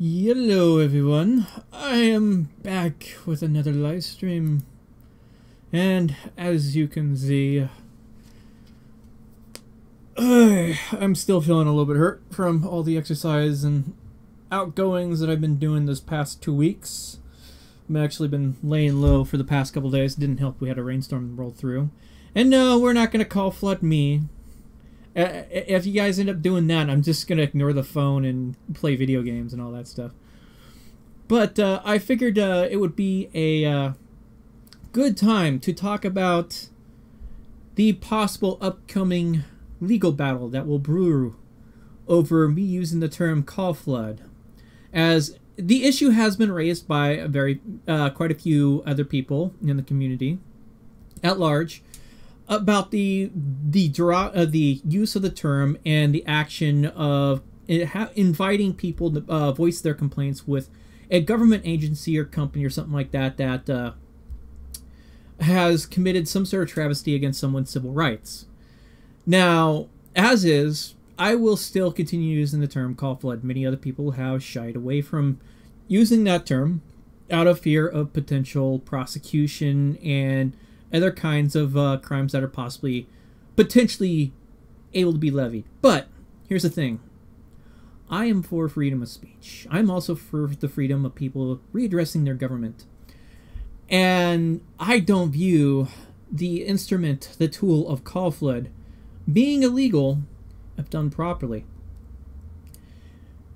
Hello everyone, I am back with another live stream, and as you can see, I'm still feeling a little bit hurt from all the exercise and outgoings that I've been doing this past 2 weeks. I've actually been laying low for the past couple days. Didn't help we had a rainstorm roll through. And no, we're not going to call flood me. If you guys end up doing that, I'm just going to ignore the phone and play video games and all that stuff. But I figured it would be a good time to talk about the possible upcoming legal battle that will brew over me using the term call flood. As the issue has been raised by quite a few other people in the community at large, about the use of the term and the action of inviting people to voice their complaints with a government agency or company or something like that that has committed some sort of travesty against someone's civil rights. Now, as is, I will still continue using the term call flood. Many other people have shied away from using that term out of fear of potential prosecution and other kinds of crimes that are potentially able to be levied. But here's the thing. I am for freedom of speech. I'm also for the freedom of people readdressing their government. And I don't view the instrument, the tool of call flood, being illegal if done properly.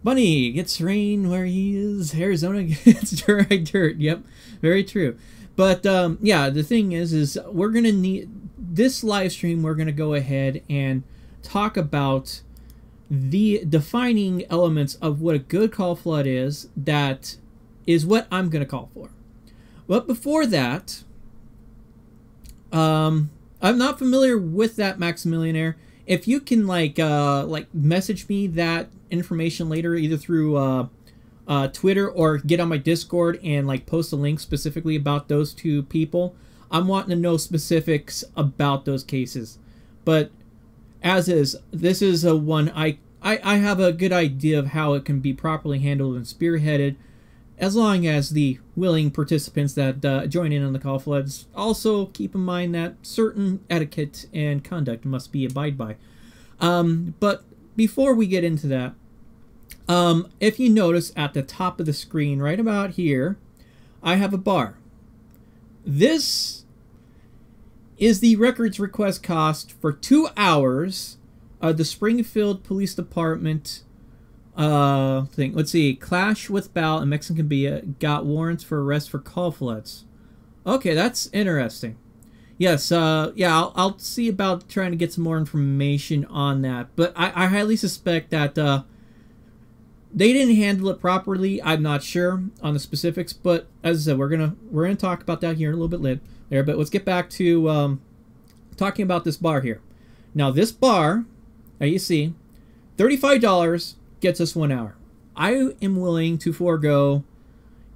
Bunny gets rain where he is. Arizona gets dry dirt. Yep, very true. But yeah, the thing is we're gonna need this live stream. We're gonna go ahead and talk about the defining elements of what a good call flood is. That is what I'm gonna call for. But before that, I'm not familiar with that Maximilianaire. If you can like message me that information later, either through Twitter or get on my Discord and like post a link specifically about those two people. I'm wanting to know specifics about those cases. But as is, this is a one I have a good idea of how it can be properly handled and spearheaded, as long as the willing participants that join in on the call floods also keep in mind that certain etiquette and conduct must be abide by. But before we get into that, if you notice at the top of the screen, right about here, I have a bar. This is the records request cost for 2 hours of the Springfield Police Department thing. Let's see. Clash with Bal and Mexican Bia got warrants for arrest for call floods. Okay, that's interesting. Yes, yeah, I'll see about trying to get some more information on that. But I highly suspect that they didn't handle it properly. I'm not sure on the specifics, but as I said, we're gonna talk about that here in a little bit later. But let's get back to talking about this bar here. Now, this bar, as you see, $35 gets us 1 hour. I am willing to forego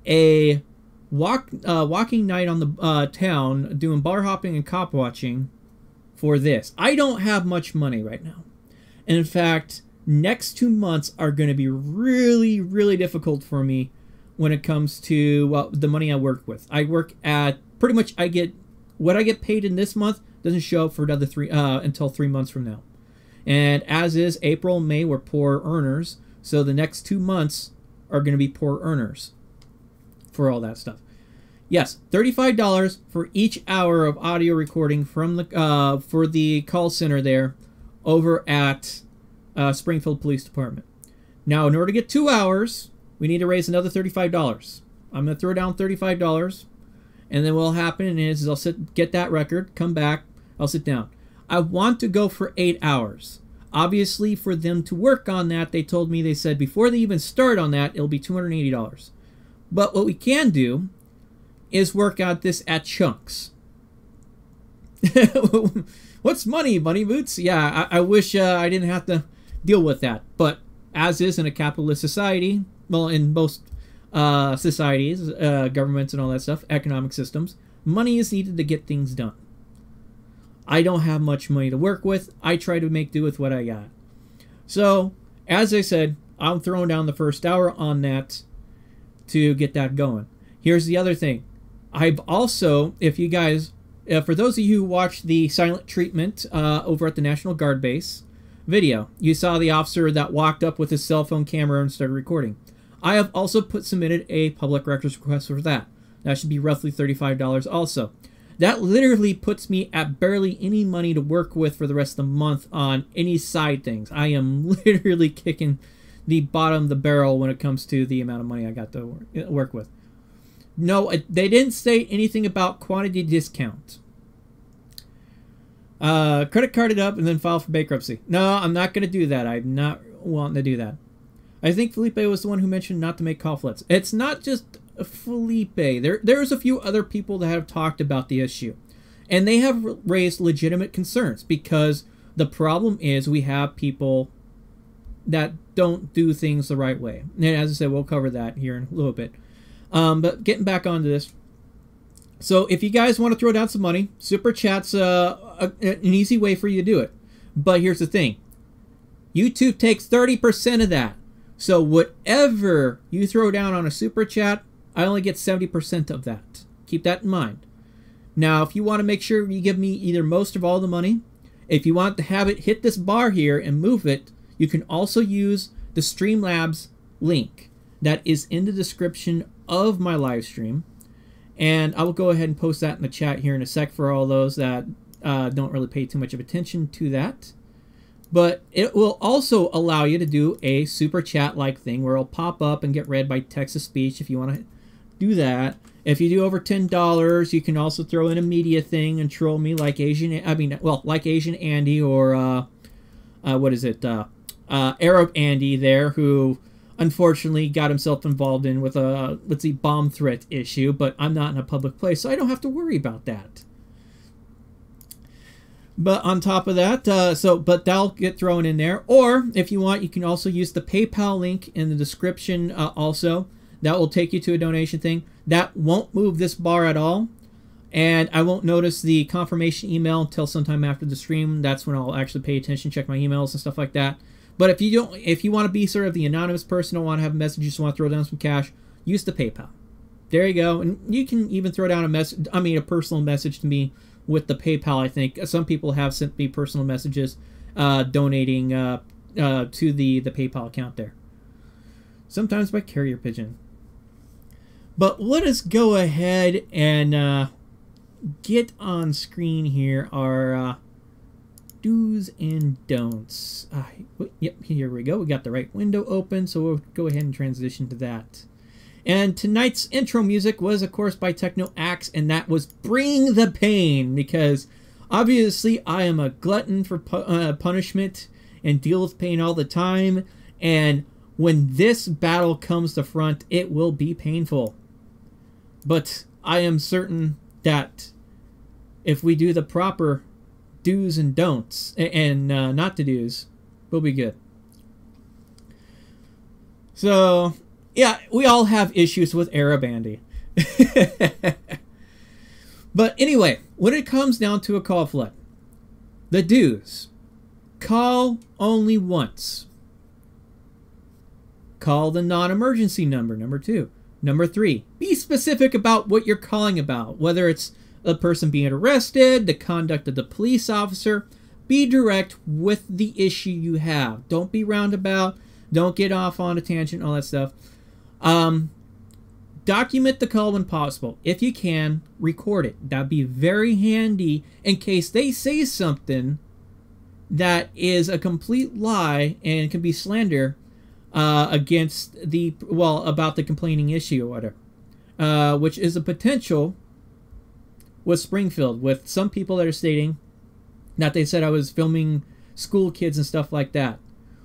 a walking night on the town, doing bar hopping and cop watching for this. I don't have much money right now, and in fact, next 2 months are going to be really, really difficult for me when it comes to the money I work with. I work at pretty much what I get paid in this month doesn't show up for another until 3 months from now. And as is, April and May were poor earners, so the next 2 months are going to be poor earners for all that stuff. Yes, $35 for each hour of audio recording from the for the call center there over at Springfield Police Department. Now, in order to get 2 hours, we need to raise another $35. I'm going to throw down $35, and then what'll happen is I'll get that record, come back, I'll sit down. I want to go for 8 hours. Obviously, for them to work on that, they said before they even start on that, it'll be $280. But what we can do is work out this at chunks. What's money, Bunny Boots? Yeah, I wish I didn't have to deal with that. But as is in a capitalist society, well, in most societies, governments and all that stuff, economic systems, money is needed to get things done. I don't have much money to work with. I try to make do with what I got. So, as I said, I'm throwing down the first hour on that to get that going. Here's the other thing. I've also, if you guys, for those of you who watched the silent treatment over at the National Guard base video, you saw the officer that walked up with his cell phone camera and started recording. I have also submitted a public records request for that. That should be roughly $35 also. That literally puts me at barely any money to work with for the rest of the month on any side things. I am literally kicking the bottom of the barrel when it comes to the amount of money I got to work with. No, they didn't say anything about quantity discount. Credit card it up and then file for bankruptcy. No, I'm not going to do that. I'm not wanting to do that. I think Felipe was the one who mentioned not to make conflicts. It's not just Felipe. There's a few other people that have talked about the issue. And they have raised legitimate concerns because the problem is we have people that don't do things the right way. And as I said, we'll cover that here in a little bit. But getting back onto this. So if you guys want to throw down some money, Super Chat's an easy way for you to do it. But here's the thing. YouTube takes 30% of that. So whatever you throw down on a Super Chat, I only get 70% of that. Keep that in mind. Now, if you want to make sure you give me either most or all the money, if you want to have it hit this bar here and move it, you can also use the Streamlabs link that is in the description of my live stream. And I will go ahead and post that in the chat here in a sec for all those that don't really pay too much of attention to that. But it will also allow you to do a super chat like thing where it'll pop up and get read by text to speech if you want to do that. If you do over $10, you can also throw in a media thing and troll me like like Asian Andy or what is it? Arab Andy there, who unfortunately got himself involved in with a bomb threat issue, but I'm not in a public place, so I don't have to worry about that. But on top of that, but that'll get thrown in there. Or if you want, you can also use the PayPal link in the description also. That will take you to a donation thing. That won't move this bar at all. And I won't notice the confirmation email until sometime after the stream. That's when I'll actually pay attention, check my emails and stuff like that. But if you want to be sort of the anonymous person, don't want to have a message, just want to throw down some cash, use the PayPal. There you go. And you can even throw down a personal message to me with the PayPal, I think. Some people have sent me personal messages donating to the PayPal account there. Sometimes by carrier pigeon. But let us go ahead and get on screen here our do's and don'ts. Yep, here we go. We got the right window open, so we'll go ahead and transition to that. And tonight's intro music was, of course, by Techno Axe, and that was Bring the Pain, because obviously I am a glutton for punishment and deal with pain all the time, and when this battle comes to front, it will be painful. But I am certain that if we do the proper do's and don'ts, and not to do's, we'll be good. So yeah, we all have issues with Arab Andy. But anyway, when it comes down to a call flood, the do's: call only once. Call the non-emergency number, number 2. Number 3, be specific about what you're calling about, whether it's a person being arrested, the conduct of the police officer. Be direct with the issue you have. Don't be roundabout. Don't get off on a tangent, all that stuff. Document the call when possible. If you can, record it. That'd be very handy in case they say something that is a complete lie and can be slander against about the complaining issue or whatever, which is a potential with Springfield, with some people that are stating that they said I was filming school kids and stuff like that.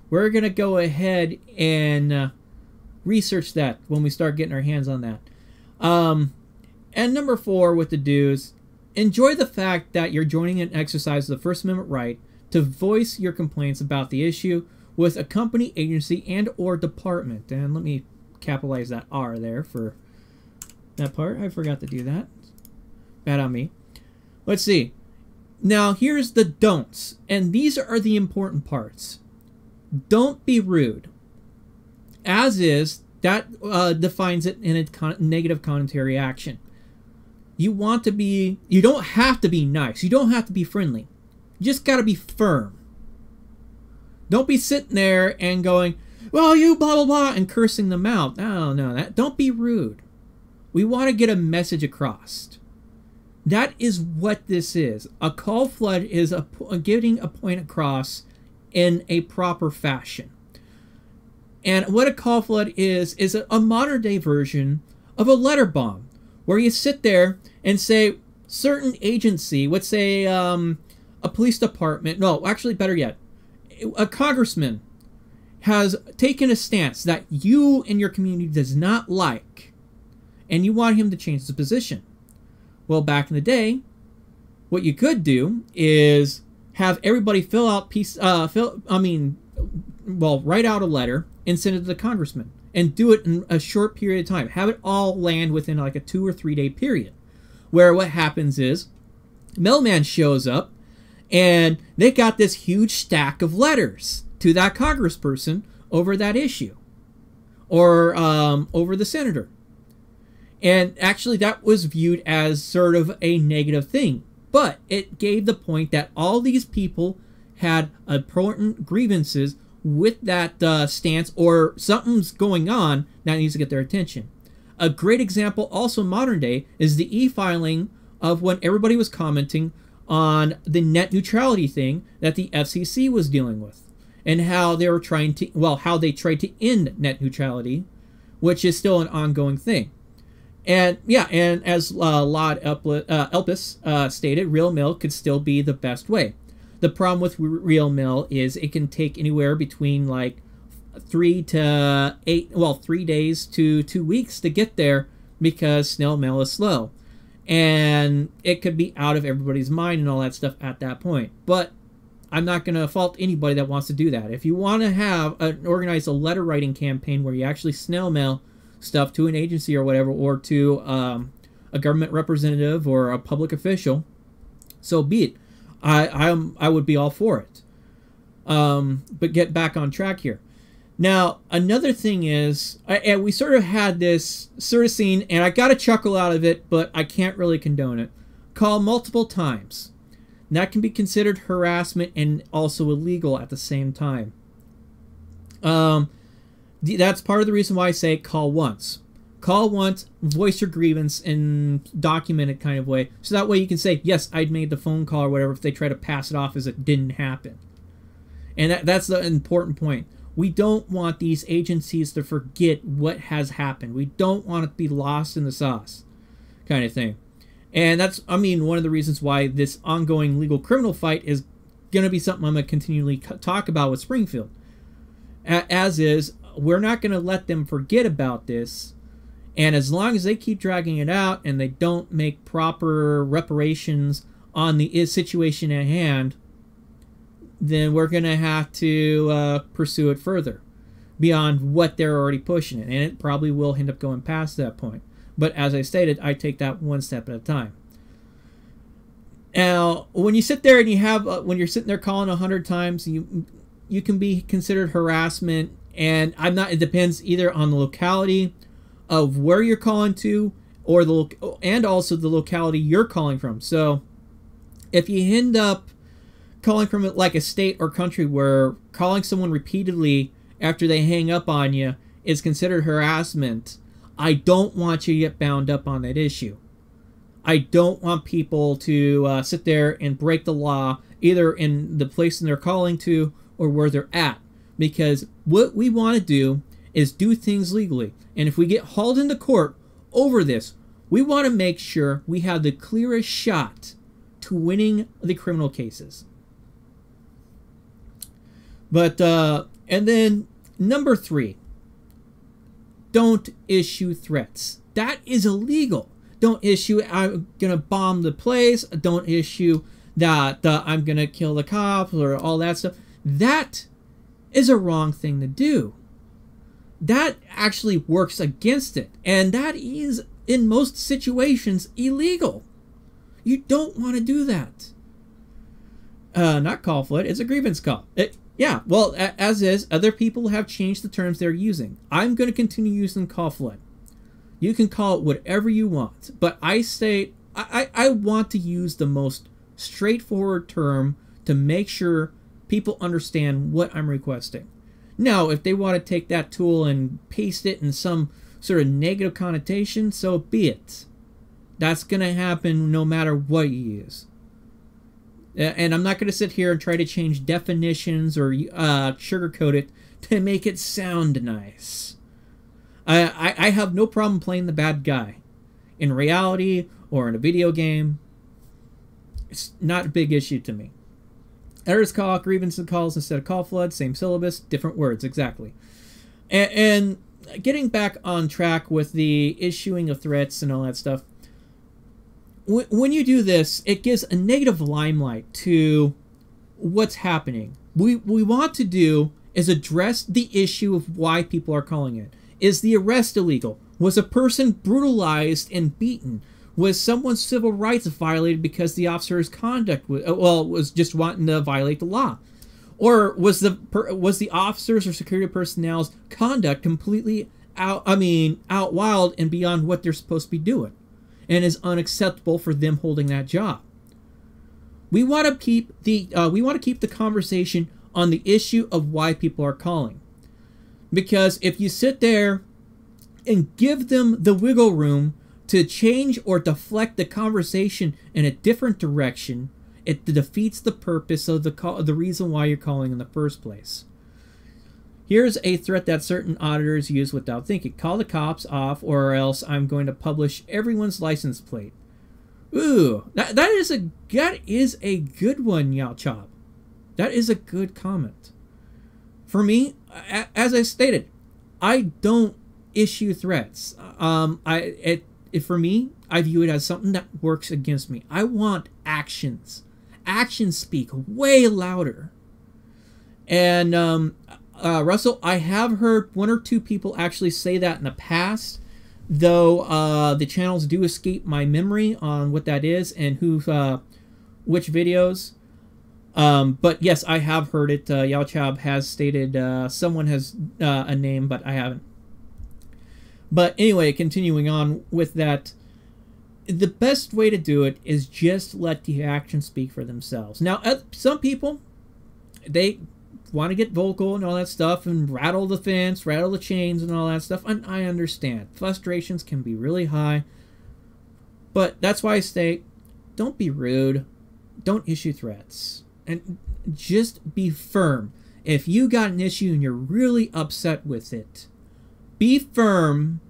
We're gonna go ahead and research that when we start getting our hands on that. And number 4 with the do's: enjoy the fact that you're joining an exercise of the First Amendment right to voice your complaints about the issue with a company, agency, and or department. And let me capitalize that R there for that part. I forgot to do that. Bad on me. Let's see. Now here's the don'ts, and these are the important parts. Don't be rude. as is, that defines it in a negative connotation action. You want to be, you don't have to be nice. You don't have to be friendly. You just got to be firm. Don't be sitting there and going, well, you blah, blah, blah, and cursing them out. No, don't be rude. We want to get a message across. That is what this is. A call flood is getting a point across in a proper fashion. And what a call flood is a modern day version of a letter bomb, where you sit there and say certain agency, let's say a police department, no, actually better yet, a congressman has taken a stance that you and your community does not like, and you want him to change his position. Well, back in the day, what you could do is have everybody fill out write out a letter and send it to the congressman, and do it in a short period of time. Have it all land within like a 2 or 3 day period, where what happens is mailman shows up and they got this huge stack of letters to that congressperson over that issue, or over the senator. And actually that was viewed as sort of a negative thing, but it gave the point that all these people had important grievances with that stance, or something's going on that needs to get their attention. A great example also modern day is the e-filing of when everybody was commenting on the net neutrality thing that the FCC was dealing with, and how they were trying to, well, how they tried to end net neutrality, which is still an ongoing thing. And yeah, and as Lord Elpis stated, real mail could still be the best way. The problem with real mail is it can take anywhere between like 3 days to 2 weeks to get there, because snail mail is slow. And it could be out of everybody's mind and all that stuff at that point. But I'm not going to fault anybody that wants to do that. If you want to have organize a letter writing campaign where you actually snail mail stuff to an agency or whatever, or to a government representative or a public official, so be it. I would be all for it. But get back on track here. Now, another thing is, and we sort of had this sort of scene, and I got a chuckle out of it, but I can't really condone it. Call multiple times. And that can be considered harassment and also illegal at the same time. That's part of the reason why I say call once. Call once, voice your grievance in documented kind of way, so that way you can say, yes, I'd made the phone call or whatever, if they try to pass it off as it didn't happen. And that's the important point. We don't want these agencies to forget what has happened. We don't want it to be lost in the sauce kind of thing. And that's, I mean, one of the reasons why this ongoing legal criminal fight is going to be something I'm going to continually talk about with Springfield. As is, we're not going to let them forget about this. And as long as they keep dragging it out and they don't make proper reparations on the situation at hand, then we're going to have to pursue it further beyond what they're already pushing it. And it probably will end up going past that point. But as I stated, I take that one step at a time. Now, when you sit there and you have, when you're sitting there calling 100 times, you can be considered harassment. And I'm not, it depends either on the locality of where you're calling to, or and also the locality you're calling from. So if you end up calling from like a state or country where calling someone repeatedly after they hang up on you is considered harassment, I don't want you to get bound up on that issue. I don't want people to sit there and break the law either in the place they're calling to or where they're at, because what we want to do is do things legally. And if we get hauled into court over this, we want to make sure we have the clearest shot to winning the criminal cases. But, and then number 3, don't issue threats. That is illegal. Don't issue, I'm going to bomb the place. Don't issue that I'm going to kill the cops or all that stuff. That is a wrong thing to do. That actually works against it. And that is, in most situations, illegal. You don't want to do that. Not call for it. It's a grievance call. Yeah, well, as is, other people have changed the terms they're using. I'm going to continue using call flood. You can call it whatever you want, but I say I want to use the most straightforward term to make sure people understand what I'm requesting. Now, if they want to take that tool and paste it in some sort of negative connotation, so be it. That's going to happen no matter what you use. And I'm not going to sit here and try to change definitions or sugarcoat it to make it sound nice. I have no problem playing the bad guy. In reality or in a video game, it's not a big issue to me. Errors call grievance calls instead of call flood, same syllabus, different words, exactly. And getting back on track with the issuing of threats and all that stuff, when you do this, it gives a negative limelight to what's happening. We want to do is address the issue of why people are calling it. Is the arrest illegal? Was a person brutalized and beaten? Was someone's civil rights violated because the officer's conduct was just wanting to violate the law? Or was the officers or security personnel's conduct completely out wild and beyond what they're supposed to be doing, and is unacceptable for them holding that job? We want to keep the conversation on the issue of why people are calling, because if you sit there and give them the wiggle room to change or deflect the conversation in a different direction, it defeats the purpose of the reason why you're calling in the first place. Here's a threat that certain auditors use without thinking. Call the cops off, or else I'm going to publish everyone's license plate. Ooh, that is a good one, Yao Chop. That is a good comment. For me, as I stated, I don't issue threats. For me, I view it as something that works against me. I want actions. Actions speak way louder. And Russell, I have heard one or two people actually say that in the past, though the channels do escape my memory on what that is and which videos. But yes, I have heard it. Yao Chab has stated someone has a name, but I haven't. But anyway, continuing on with that, the best way to do it is just let the actions speak for themselves. Now, some people, they want to get vocal and all that stuff and rattle the fence, rattle the chains and all that stuff, and I understand. Frustrations can be really high, but that's why I say, don't be rude, don't issue threats, and just be firm. If you got an issue and you're really upset with it, be firm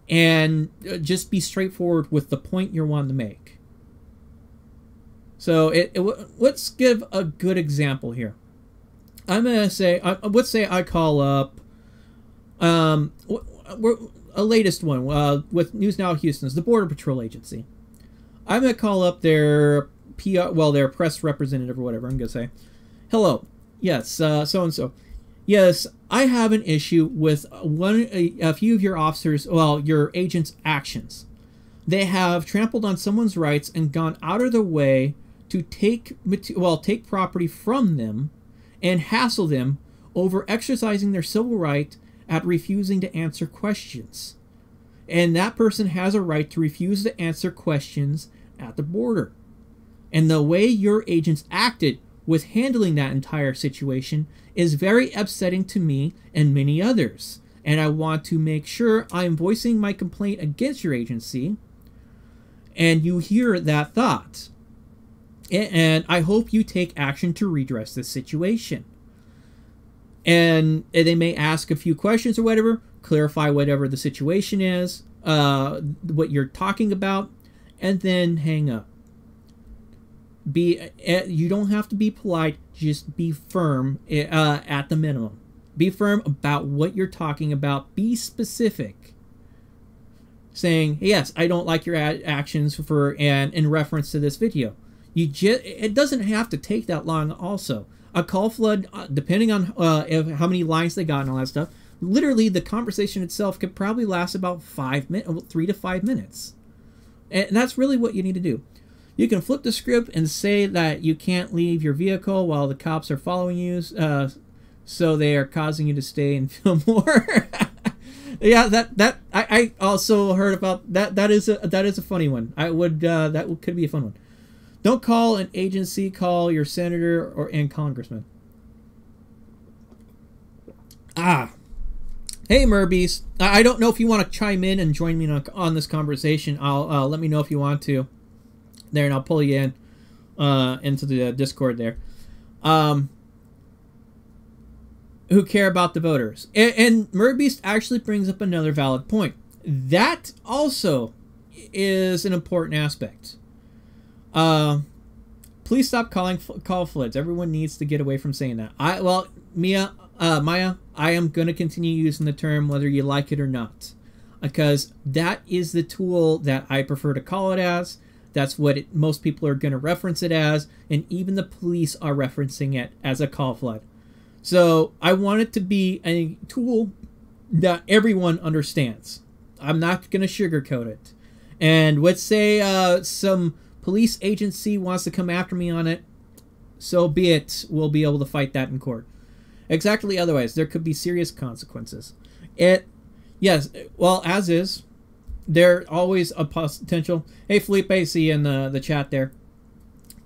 and just be straightforward with the point you're wanting to make. So let's give a good example here. I'm gonna say, let's say I call up a latest one with News Now Houston's the Border Patrol Agency. I'm gonna call up their PR, their press representative or whatever. I'm gonna say, hello, yes, so and so. Yes, I have an issue with a few of your officers, your agents' actions. They have trampled on someone's rights and gone out of their way to take property from them and hassle them over exercising their civil right at refusing to answer questions. And that person has a right to refuse to answer questions at the border. And the way your agents acted with handling that entire situation is very upsetting to me and many others. And I want to make sure I'm voicing my complaint against your agency and you hear that thought. And I hope you take action to redress this situation. And they may ask a few questions or whatever, clarify whatever the situation is, what you're talking about, and then hang up. You don't have to be polite, just be firm at the minimum. Be firm about what you're talking about. Be specific. Saying, yes, I don't like your actions in reference to this video. It doesn't have to take that long also. A call flood, depending on how many lines they got and all that stuff, literally the conversation itself could probably last about 3 to 5 minutes. And that's really what you need to do. You can flip the script and say that you can't leave your vehicle while the cops are following you, so they are causing you to stay and film more. Yeah, I also heard about that. That is a funny one. Could be a fun one. Don't call an agency. Call your senator and congressman. Hey Murbies, I don't know if you want to chime in and join me on this conversation. I'll let me know if you want to. There, and I'll pull you in into the Discord there. Who care about the voters? And Murbeast actually brings up another valid point. That also is an important aspect. Please stop calling call floods. Everyone needs to get away from saying that. Maya, I am going to continue using the term whether you like it or not, because that is the tool that I prefer to call it as. That's what most people are going to reference it as, and even the police are referencing it as a call flood. So I want it to be a tool that everyone understands. I'm not going to sugarcoat it. And let's say some police agency wants to come after me on it, so be it. We'll be able to fight that in court. Exactly, otherwise there could be serious consequences. Yes, well, as is, there always a potential. Hey Felipe, I see you in the chat there.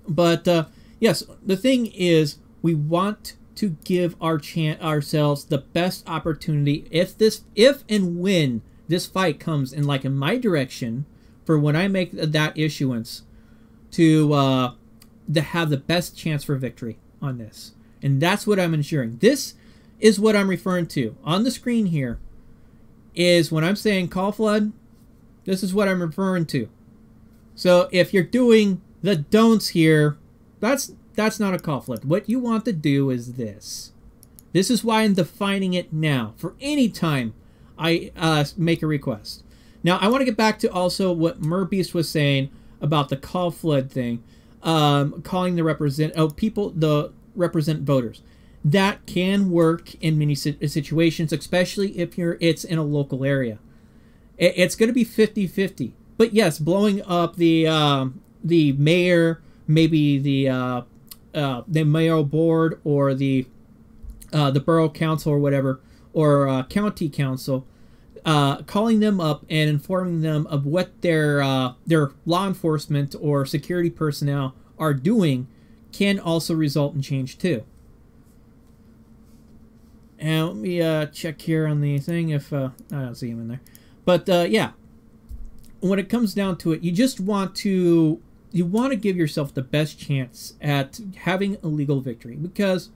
But yes, the thing is, we want to give ourselves the best opportunity if and when this fight comes in my direction, for when I make that issuance, to have the best chance for victory on this. And that's what I'm ensuring. This is what I'm referring to on the screen here. Is when I'm saying call flood, this is what I'm referring to. So if you're doing the don'ts here, that's not a call flood. What you want to do is this. This is why I'm defining it now. For any time I make a request. Now I want to get back to also what Murbeast was saying about the call flood thing. Calling the represent voters. That can work in many situations, especially if it's in a local area. It's going to be 50-50. But yes, blowing up the mayor, maybe the mayoral board, or the borough council or whatever, or county council, calling them up and informing them of what their law enforcement or security personnel are doing can also result in change too. And let me check here on the thing if I don't see him in there. But yeah, when it comes down to it, you want to give yourself the best chance at having a legal victory, because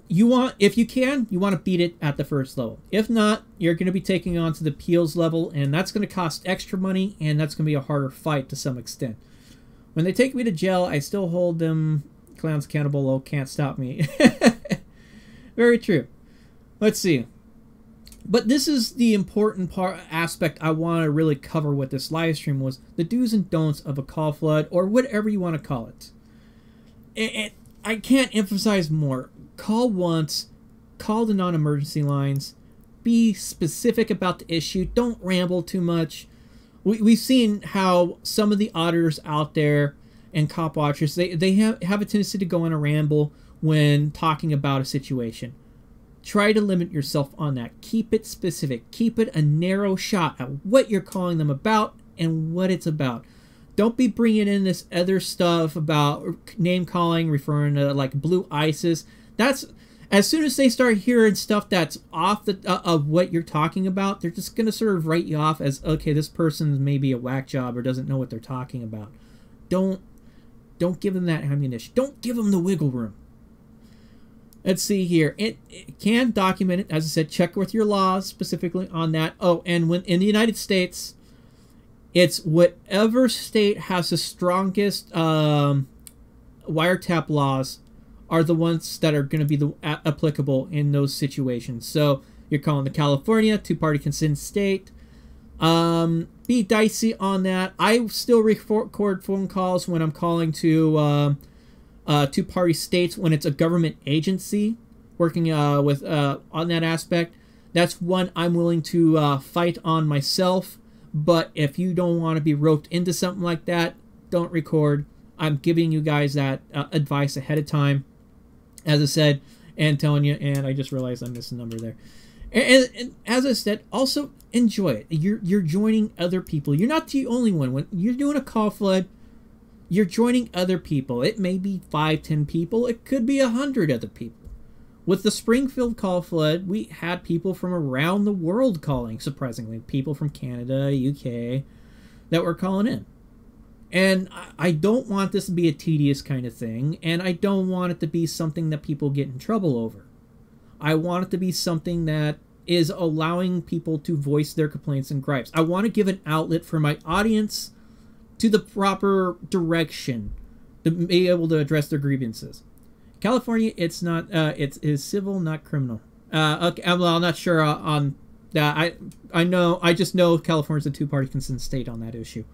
if you can, you want to beat it at the first level. If not, you're going to be taking on to the appeals level, and that's going to cost extra money, and that's going to be a harder fight to some extent. When they take me to jail, I still hold them clowns accountable. Oh, can't stop me. Very true. Let's see. But this is the important aspect I want to really cover with this live stream, was the do's and don'ts of a call flood, or whatever you want to call it. I can't emphasize more. Call once. Call the non-emergency lines. Be specific about the issue. Don't ramble too much. We've seen how some of the auditors out there and cop watchers, they have a tendency to go on a ramble when talking about a situation. Try to limit yourself on that. Keep it specific. Keep it a narrow shot at what you're calling them about and what it's about. Don't be bringing in this other stuff about name calling, referring to blue ISIS. That's, as soon as they start hearing stuff that's off of what you're talking about, they're just going to sort of write you off as, okay, this person may be a whack job or doesn't know what they're talking about. Don't give them that ammunition. Don't give them the wiggle room. Let's see here. It can document it. As I said, check with your laws specifically on that. Oh, and when in the United States, it's whatever state has the strongest wiretap laws are the ones that are going to be applicable in those situations. So you're calling the California two-party consent state. Be dicey on that. I still record phone calls when I'm calling to two-party states when it's a government agency working with on that aspect. That's one I'm willing to fight on myself. But if you don't want to be roped into something like that, don't record. I'm giving you guys that advice ahead of time, as I said, and telling you. And I just realized I missed a number there. And as I said, also enjoy it. You're joining other people. You're not the only one. When you're doing a call flood, you're joining other people. It may be 5, 10 people. It could be 100 other people. With the Springfield call flood, we had people from around the world calling, surprisingly. People from Canada, UK, that were calling in. And I don't want this to be a tedious kind of thing, and I don't want it to be something that people get in trouble over. I want it to be something that is allowing people to voice their complaints and gripes. I want to give an outlet for my audience to the proper direction to be able to address their grievances. California, it's not, it is civil, not criminal. Okay, well, I'm not sure on that. I just know California's a two-party consent state on that issue.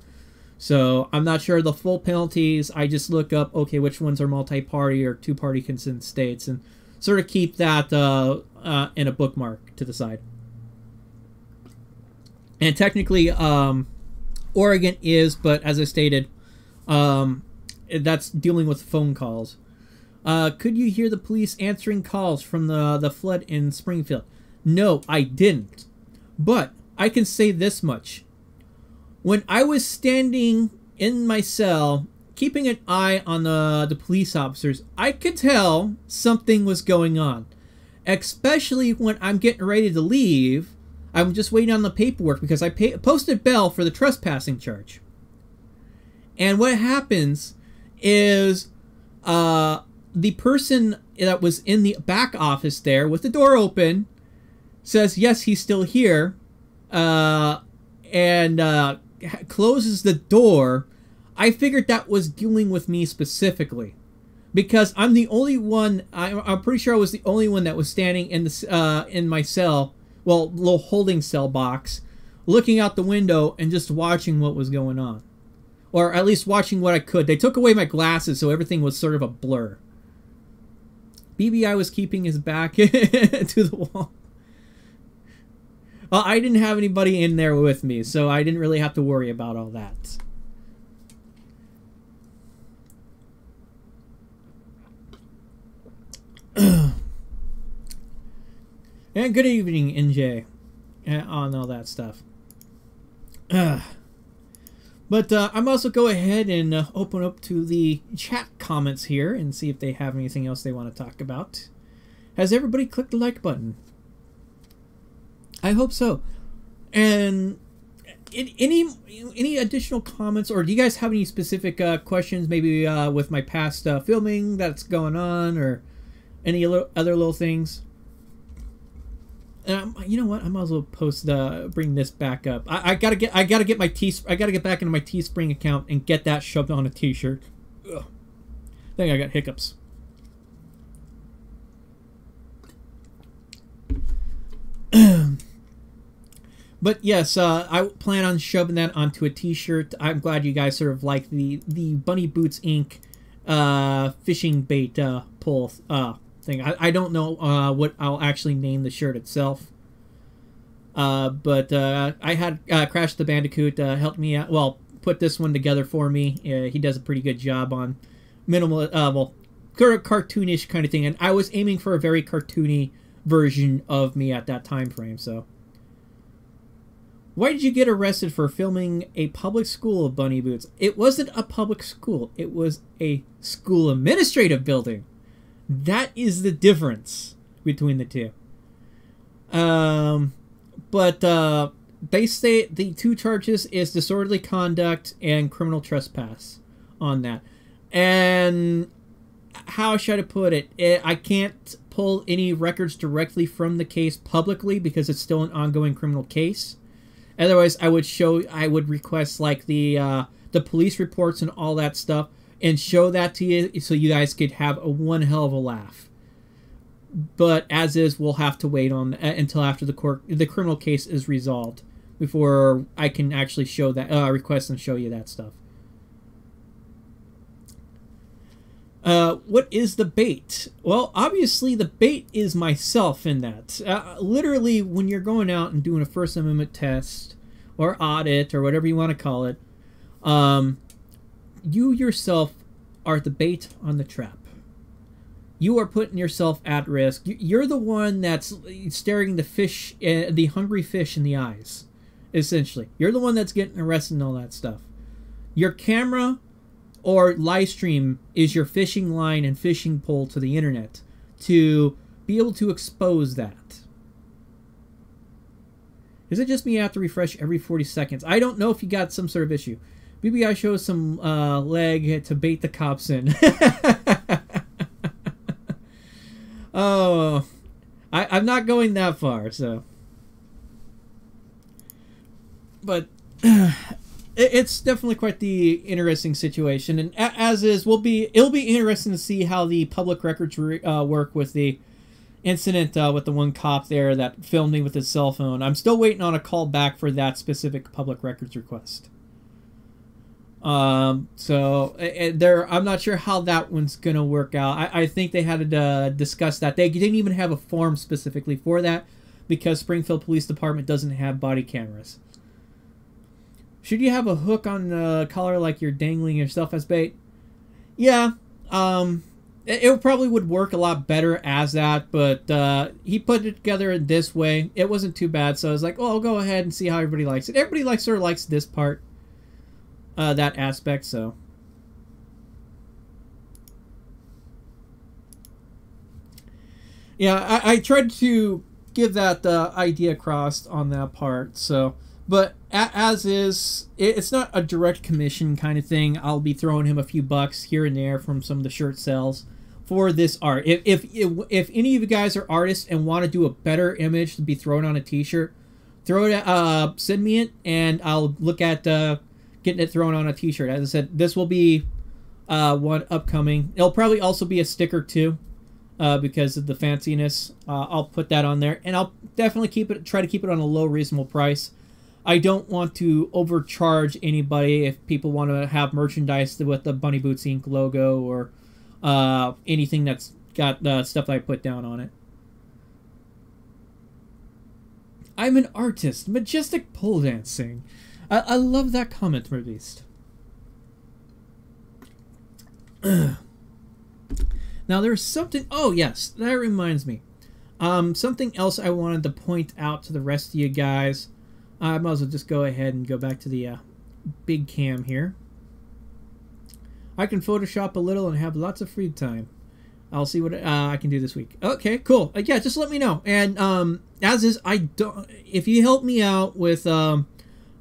So I'm not sure the full penalties. I just look up, okay, which ones are multi-party or two-party consent states, and sort of keep that in a bookmark to the side. And technically, Oregon is, but as I stated, that's dealing with phone calls. Could you hear the police answering calls from the flood in Springfield? No, I didn't. But I can say this much. When I was standing in my cell, keeping an eye on the police officers, I could tell something was going on. Especially when I'm getting ready to leave. I'm just waiting on the paperwork because I posted bail for the trespassing charge. And what happens is the person that was in the back office there with the door open says, yes, he's still here, and closes the door. I figured that was dealing with me specifically because I'm the only one. I'm pretty sure I was the only one that was standing in the in my cell, well, little holding cell box, looking out the window and just watching what was going on, or at least watching what I could. They took away my glasses, so everything was sort of a blur. BBI was keeping his back to the wall. Well, I didn't have anybody in there with me, so I didn't really have to worry about all that. And good evening, NJ, on all that stuff. But I'm also go ahead and open up to the chat comments here and see if they have anything else they want to talk about. Has everybody clicked the like button? I hope so. And any additional comments, or do you guys have any specific questions, maybe with my past filming that's going on, or any other little things? You know what? I might as well post bring this back up. I gotta get back into my Teespring account and get that shoved on a T-shirt. I think I got hiccups. But yes, I plan on shoving that onto a T-shirt. I'm glad you guys sort of like the Bunny Boots Inc. Fishing bait pull thing. I don't know what I'll actually name the shirt itself. But I had Crash the Bandicoot help me out. Well, put this one together for me. He does a pretty good job on minimal, well, cartoonish kind of thing. And I was aiming for a very cartoony version of me at that time frame. So, why did you get arrested for filming a public school of Bunny Boots? It wasn't a public school. It was a school administrative building. That is the difference between the two. But they say the two charges is disorderly conduct and criminal trespass on that. And how should I put it? I can't pull any records directly from the case publicly because it's still an ongoing criminal case. Otherwise, I would request like the police reports and all that stuff and show that to you so you guys could have one hell of a laugh. But as is, we'll have to wait on until after the criminal case is resolved before I can actually show that request and show you that stuff. What is the bait? Well, obviously the bait is myself in that. Literally, when you're going out and doing a First Amendment test or audit or whatever you want to call it, you yourself are the bait on the trap. You are putting yourself at risk. You're the one that's staring the fish, the hungry fish in the eyes, essentially. You're the one that's getting arrested and all that stuff. Your camera or live stream is your fishing line and fishing pole to the internet to be able to expose that. Is it just me? I have to refresh every 40 seconds. I don't know if you got some sort of issue. BBI shows some leg to bait the cops in. Oh, I'm not going that far, so. But it's definitely quite the interesting situation, and as is, it'll be interesting to see how the public records work with the incident with the one cop there that filmed me with his cell phone. I'm still waiting on a call back for that specific public records request. So I'm not sure how that one's gonna work out. I think they had to discuss that. They didn't even have a form specifically for that because Springfield Police Department doesn't have body cameras. Should you have a hook on the collar like you're dangling yourself as bait? Yeah, it probably would work a lot better as that, but he put it together in this way. It wasn't too bad, so I was like, oh, I'll go ahead and see how everybody likes it. Everybody sort of likes this part. That aspect, so. Yeah, I tried to give that idea across on that part, so. But as is, it's not a direct commission kind of thing. I'll be throwing him a few bucks here and there from some of the shirt sales for this art. If any of you guys are artists and want to do a better image to be thrown on a t-shirt, send me it, and I'll look at getting it thrown on a t-shirt. As I said, this will be one upcoming. It'll probably also be a sticker too, because of the fanciness. I'll put that on there, and I'll definitely try to keep it on a low, reasonable price. I don't want to overcharge anybody if people want to have merchandise with the Bunny Boots Inc. logo or anything that's got stuff that I put down on it. I'm an artist. Majestic pole dancing. I love that comment, at least. Now, there's something... Oh, yes. That reminds me. Something else I wanted to point out to the rest of you guys. I might as well just go ahead and go back to the big cam here. I can Photoshop a little and have lots of free time. I'll see what I can do this week. Okay, cool. Yeah, just let me know. And as is, if you help me out with...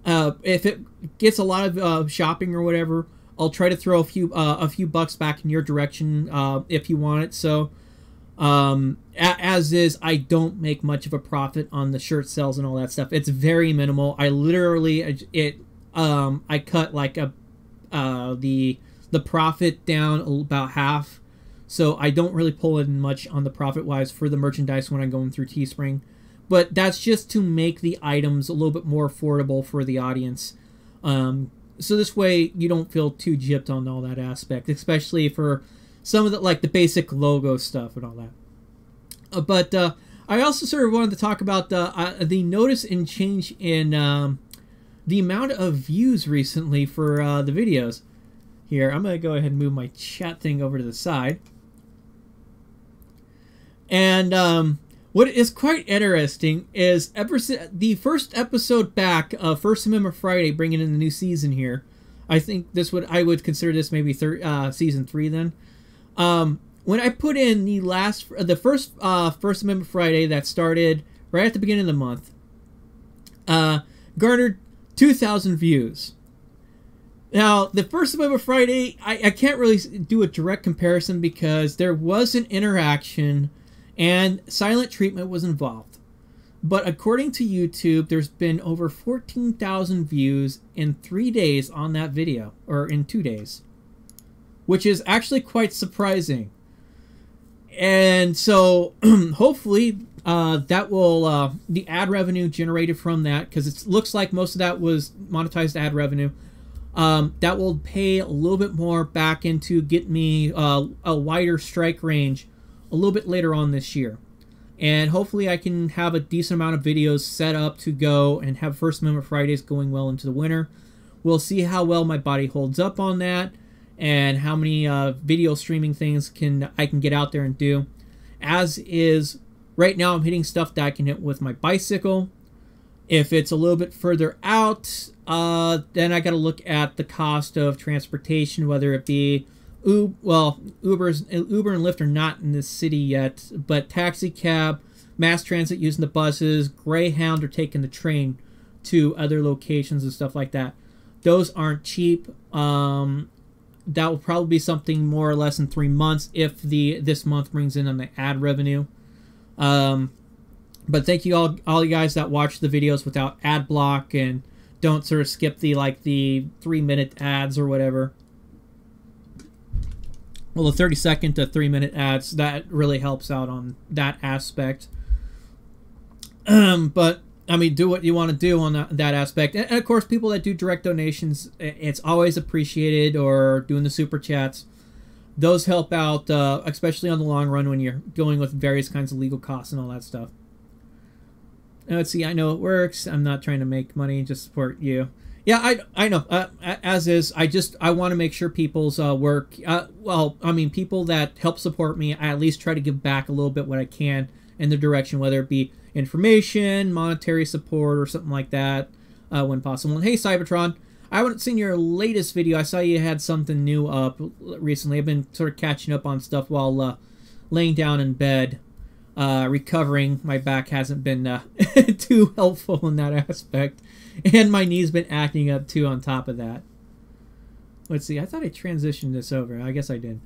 if it gets a lot of shopping or whatever, I'll try to throw a few bucks back in your direction if you want it. So, as is, I don't make much of a profit on the shirt sales and all that stuff. It's very minimal. I literally I cut like the profit down about half, so I don't really pull in much on the profit wise for the merchandise when I'm going through Teespring. But that's just to make the items a little bit more affordable for the audience. So this way you don't feel too gypped on all that aspect, especially for some of the like the basic logo stuff and all that. But I also sort of wanted to talk about the notice and change in the amount of views recently for the videos. Here, I'm going to go ahead and move my chat thing over to the side. And what is quite interesting is the first episode back of First Amendment Friday, bringing in the new season here. I think I would consider this maybe season 3 then. When I put in the first First Amendment Friday that started right at the beginning of the month, garnered 2,000 views. Now, the First Amendment Friday, I can't really do a direct comparison because there was an interaction and silent treatment was involved. But according to YouTube, there's been over 14,000 views in 3 days on that video, or in 2 days, which is actually quite surprising. And so, hopefully, that will, the ad revenue generated from that, because it looks like most of that was monetized ad revenue, that will pay a little bit more back into get me a wider strike range a little bit later on this year. And hopefully I can have a decent amount of videos set up to go and have First Amendment Fridays going well into the winter. We'll see how well my body holds up on that. and how many video streaming things I can get out there and do. As is, right now I'm hitting stuff that I can hit with my bicycle. If it's a little bit further out, then I got to look at the cost of transportation, whether it be Uber and Lyft are not in this city yet, but taxi cab, mass transit using the buses, Greyhound, or taking the train to other locations and stuff like that. Those aren't cheap. That will probably be something more or less in 3 months if this month brings in on the ad revenue. But thank you all you guys that watch the videos without ad block and don't sort of skip the 3-minute ads or whatever. Well, the 30-second to 3-minute ads, that really helps out on that aspect. But I mean, do what you want to do on that aspect. And of course, people that do direct donations, it's always appreciated, or doing the super chats. Those help out, especially on the long run when you're going with various kinds of legal costs and all that stuff. Now, let's see, I know it works. I'm not trying to make money, just support you. Yeah, I know. As is, I want to make sure people's work, well, I mean, people that help support me, I at least try to give back a little bit what I can in the direction, whether it be information, monetary support, or something like that, when possible. And hey, Cybertron, I haven't seen your latest video. I saw you had something new up recently. I've been sort of catching up on stuff while laying down in bed, recovering. My back hasn't been too helpful in that aspect, and my knee's been acting up too on top of that. Let's see, I thought I transitioned this over. I guess I did.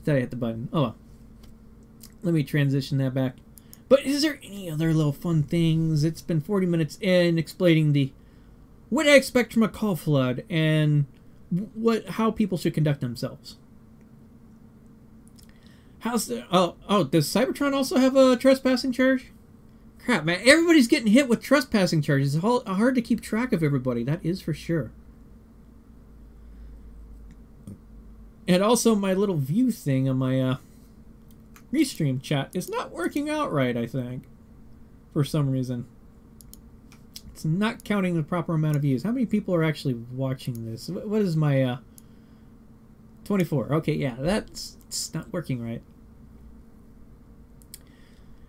I thought I hit the button. Oh well. Let me transition that back. But is there any other little fun things? It's been 40 minutes in explaining what I expect from a call flood and how people should conduct themselves. Does Cybertron also have a trespassing charge? Crap, man, everybody's getting hit with trespassing charges. It's hard to keep track of everybody, that is for sure. And also my little view thing on my Restream chat is not working out right, I think, for some reason. It's not counting the proper amount of views. How many people are actually watching this? What is my 24? Okay, yeah, it's not working right.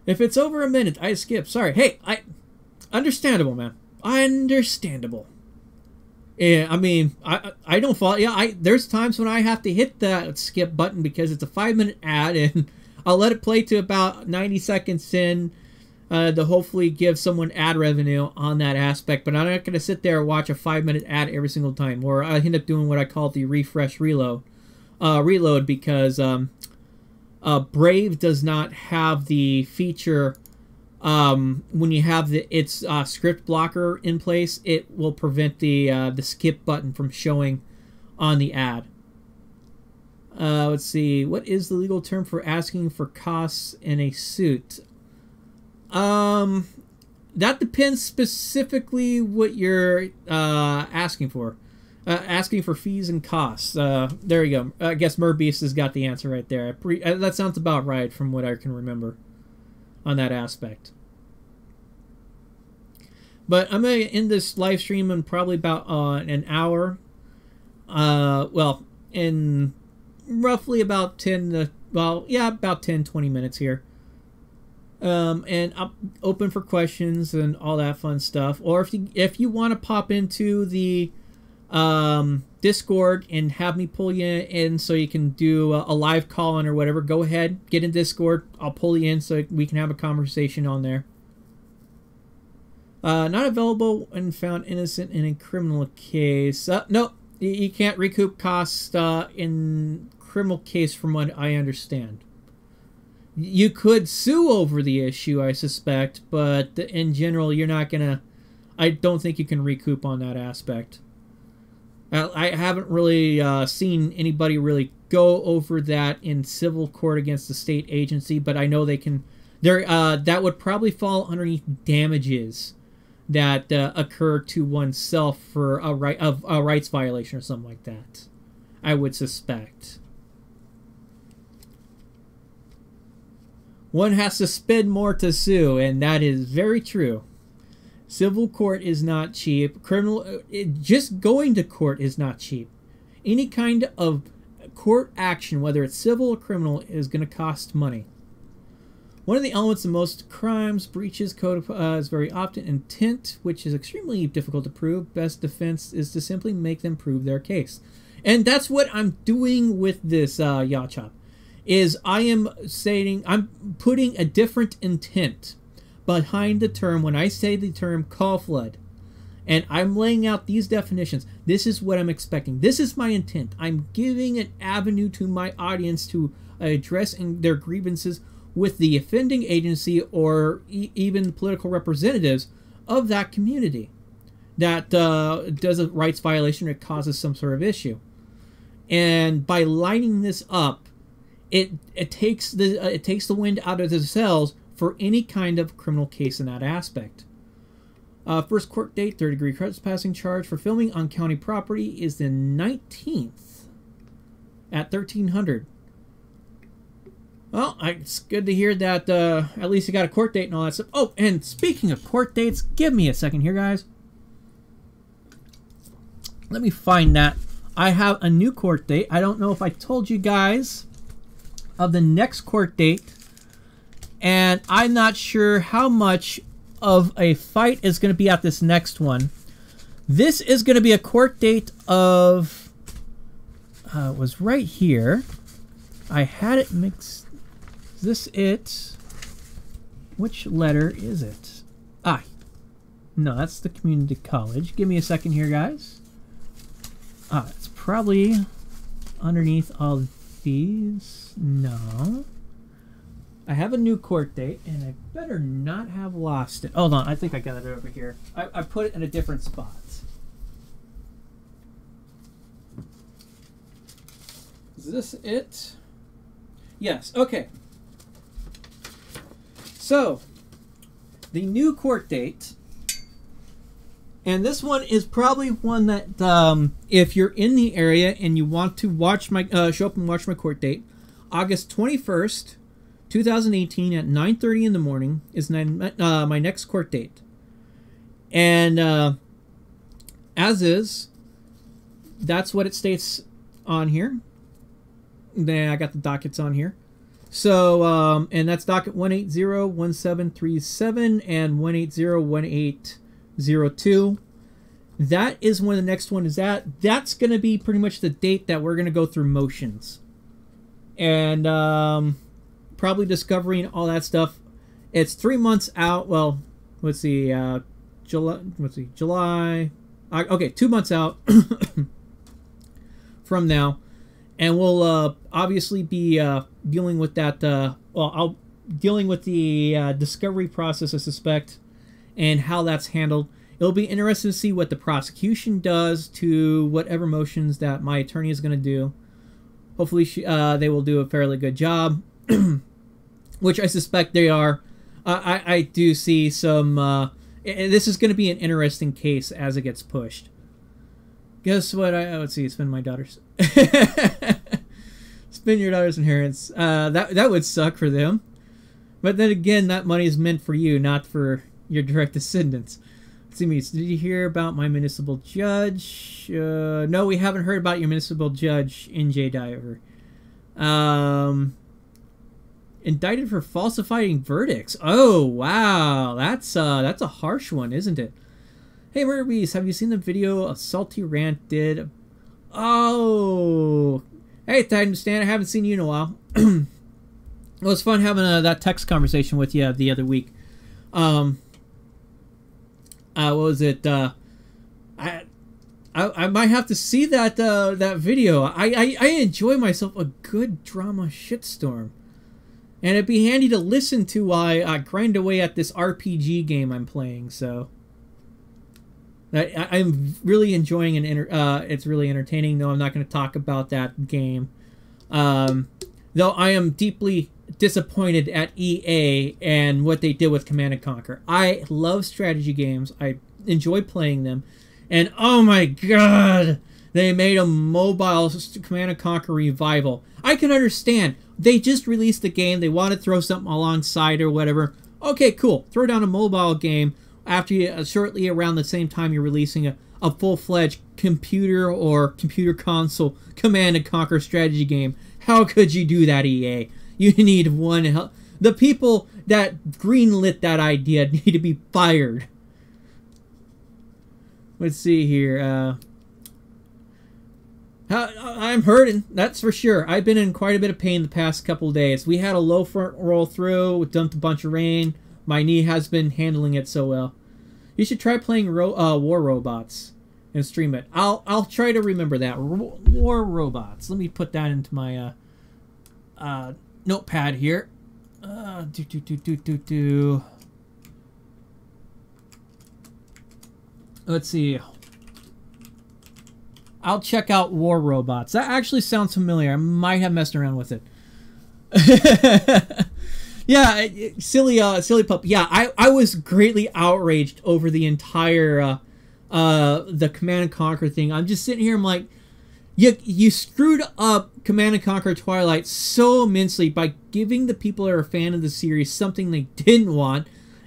If it's over a minute, I skip. Sorry. Hey, understandable, man. Understandable. Yeah, I mean, I don't follow. Yeah, there's times when I have to hit that skip button because it's a 5-minute ad, and I'll let it play to about 90 seconds in to hopefully give someone ad revenue on that aspect. But I'm not going to sit there and watch a 5-minute ad every single time, or I end up doing what I call the refresh reload. Because Brave does not have the feature when you have its script blocker in place. It will prevent the skip button from showing on the ad. Let's see. What is the legal term for asking for costs in a suit? That depends specifically what you're asking for. Asking for fees and costs. There you go. I guess Merbeast has got the answer right there. That sounds about right from what I can remember on that aspect. But I'm going to end this live stream in probably about an hour. Well, in roughly about 10-20 minutes here. And I'm open for questions and all that fun stuff. Or if you want to pop into the Discord and have me pull you in so you can do a live call-in or whatever, go ahead, get in Discord. I'll pull you in so we can have a conversation on there. Not available when found innocent in a criminal case. No, you can't recoup costs in criminal case from what I understand. You could sue over the issue, I suspect, but in general, you're not gonna... I don't think you can recoup on that aspect. I haven't really seen anybody really go over that in civil court against the state agency, but I know they can... that would probably fall underneath damages that occur to oneself for a rights violation or something like that, I would suspect. One has to spend more to sue, and that is very true. Civil court is not cheap. Just going to court is not cheap. Any kind of court action, whether it's civil or criminal, is going to cost money. One of the elements of most crimes breaches code is very often intent, which is extremely difficult to prove. Best defense is to simply make them prove their case. And that's what I'm doing with this yacht chop. Is I'm putting a different intent behind the term when I say the term call flood. And I'm laying out these definitions. This is what I'm expecting. This is my intent. I'm giving an avenue to my audience to address their grievances with the offending agency or even political representatives of that community that does a rights violation or causes some sort of issue. And by lining this up, it takes the wind out of the sails for any kind of criminal case in that aspect. First court date, third-degree trespassing charge for filming on county property is the 19th at 1300. Well, it's good to hear that at least you got a court date and all that stuff. Oh, and speaking of court dates, give me a second here, guys. Let me find that. I have a new court date. I don't know if I told you guys of the next court date, and I'm not sure how much of a fight is going to be at this next one. This is going to be a court date of... it was right here. I had it mixed... Is this it? Which letter is it? Ah. No, that's the community college. Give me a second here, guys. It's probably underneath all these. No. I have a new court date, and I better not have lost it. Hold on, I think I got it over here. I put it in a different spot. Is this it? Yes, okay. So, the new court date, and this one is probably one that, if you're in the area and you want to watch my, show up and watch my court date, August 21st, 2018 at 9:30 in the morning is my next court date. And, as is, that's what it states on here. Then I got the dockets on here. So, and that's docket 1801737 and 1801802. That is when the next one is at. That's going to be pretty much the date that we're going to go through motions. And, probably discovering all that stuff. It's 3 months out. Well, let's see, July. Okay, 2 months out from now. And we'll obviously be dealing with that. I'll dealing with the discovery process, I suspect, and how that's handled. It'll be interesting to see what the prosecution does to whatever motions that my attorney is going to do. Hopefully, they will do a fairly good job, which I suspect they are. I do see some. This is going to be an interesting case as it gets pushed. Guess what? Let's see. Spend my daughter's. Spend your daughter's inheritance. That would suck for them. But then again, that money is meant for you, not for your direct descendants. Let's see, did you hear about my municipal judge? No, we haven't heard about your municipal judge, NJ Diver. Indicted for falsifying verdicts. Oh wow, that's a harsh one, isn't it? Hey Murbies, have you seen the video a Salty Rant did? Oh, hey Titan Stan, I haven't seen you in a while. It was fun having that text conversation with you the other week. What was it? I might have to see that that video. I enjoy myself a good drama shitstorm, and it'd be handy to listen to while I grind away at this RPG game I'm playing. So. I'm really enjoying and it's really entertaining. Though I'm not going to talk about that game. Though I am deeply disappointed at EA and what they did with Command & Conquer. I love strategy games. I enjoy playing them. And oh my god, they made a mobile Command & Conquer revival. I can understand. They just released the game. They want to throw something alongside or whatever. Okay, cool. Throw down a mobile game. After you, shortly around the same time you're releasing a full-fledged computer or computer console Command and Conquer strategy game. How could you do that, EA? You need one help. The people that greenlit that idea need to be fired. Let's see here. I'm hurting, that's for sure. I've been in quite a bit of pain the past couple of days. We had a low front roll through, we dumped a bunch of rain. My knee has been handling it so well. You should try playing War Robots and stream it. I'll try to remember that. War Robots. Let me put that into my notepad here. Let's see. I'll check out War Robots. That actually sounds familiar. I might have messed around with it. Yeah, silly pup. Yeah, I was greatly outraged over the entire the Command and Conquer thing. I'm just sitting here. I'm like, you screwed up Command and Conquer Twilight so immensely by giving the people that are a fan of the series something they didn't want,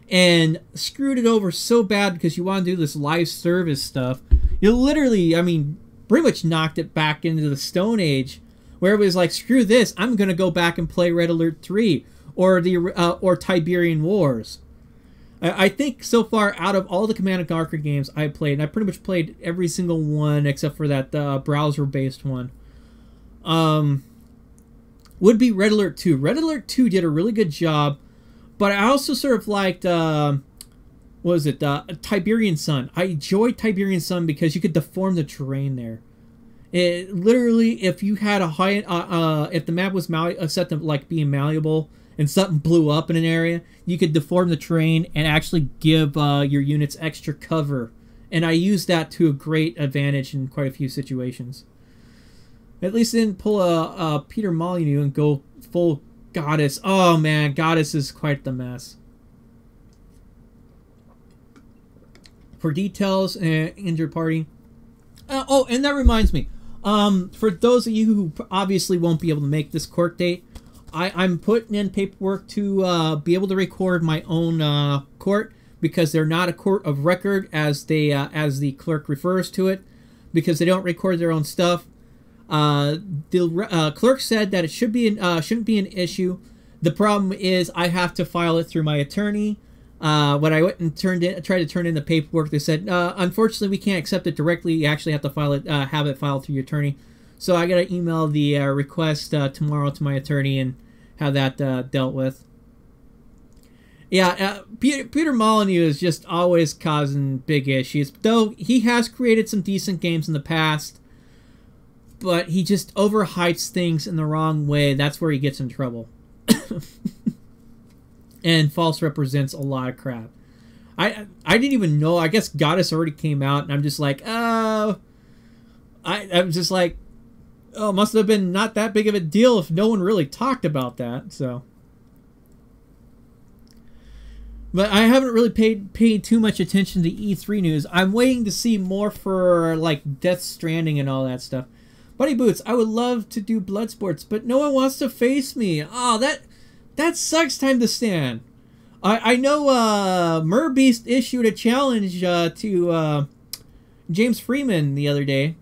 and screwed it over so bad because you want to do this live service stuff. You literally, I mean, pretty much knocked it back into the Stone Age, where it was like, screw this, I'm gonna go back and play Red Alert 3 or the or Tiberian Wars. I think so far out of all the Command and Conquer games I played, and I pretty much played every single one except for that browser-based one, would be Red Alert 2. Red Alert 2 did a really good job, but I also sort of liked what was it? Tiberian Sun. I enjoyed Tiberian Sun because you could deform the terrain there. It literally, if you had a high, if the map was set to like being malleable and something blew up in an area, you could deform the terrain and actually give your units extra cover. And I used that to a great advantage in quite a few situations. At least I didn't pull a Peter Molyneux and go full Goddess. Oh man, Goddess is quite the mess. For details, injured party. Oh, and that reminds me. For those of you who obviously won't be able to make this court date, I'm putting in paperwork to be able to record my own court, because they're not a court of record as the clerk refers to it, because they don't record their own stuff. The clerk said that it shouldn't be an issue. The problem is I have to file it through my attorney. When I went and tried to turn in the paperwork, they said, unfortunately, we can't accept it directly. You actually have to file it, have it filed through your attorney. So I got to email the request tomorrow to my attorney and have that dealt with. Yeah, Peter Molyneux is just always causing big issues. Though he has created some decent games in the past, but he just overhypes things in the wrong way. That's where he gets in trouble. And false represents a lot of crap. I didn't even know. I guess Goddess already came out, and I'm just like, I'm just like, oh, must have been not that big of a deal if no one really talked about that. So, but I haven't really paid too much attention to E3 news. I'm waiting to see more for like Death Stranding and all that stuff. Buddy Boots, I would love to do blood sports, but no one wants to face me. Oh, that sucks. Time to stand. I know Merbeast issued a challenge to James Freeman the other day.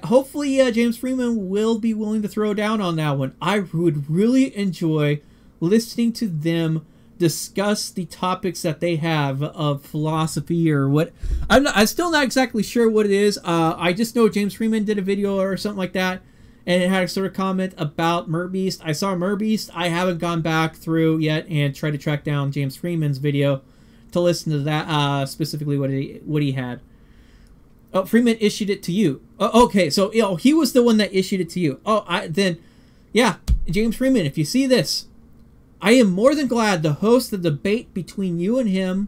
Hopefully James Freeman will be willing to throw down on that one. I would really enjoy listening to them discuss the topics that they have of philosophy or what. I'm still not exactly sure what it is. I just know James Freeman did a video or something like that, and it had a sort of comment about Merbeast. I saw Merbeast. I haven't gone back through yet and tried to track down James Freeman's video to listen to that, specifically what he had. Oh, Freeman issued it to you. Oh, okay, so he was the one that issued it to you. Oh, then, yeah, James Freeman, if you see this, I am more than glad to host the debate between you and him.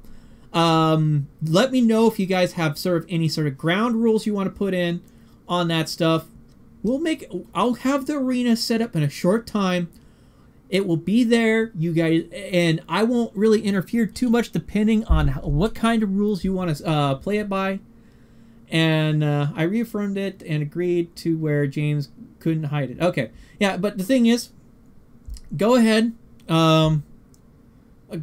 Let me know if you guys have any sort of ground rules you want to put in on that stuff. I'll have the arena set up in a short time. It will be there, you guys, and I won't really interfere too much depending on what kind of rules you want to play it by. And I reaffirmed it and agreed to where James couldn't hide it. Okay, yeah, but the thing is, go ahead, come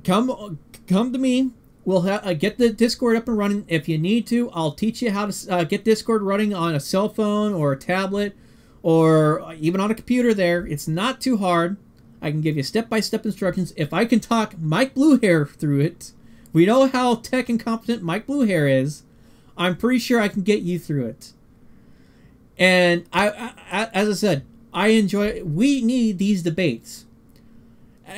to me, we'll get the Discord up and running. If you need to, I'll teach you how to get Discord running on a cell phone or a tablet or even on a computer there. It's not too hard. I can give you step-by-step instructions. If I can talk Mike Bluehair through it, we know how tech and competent Mike Bluehair is. I'm pretty sure I can get you through it. And as I said, I enjoy it. We need these debates.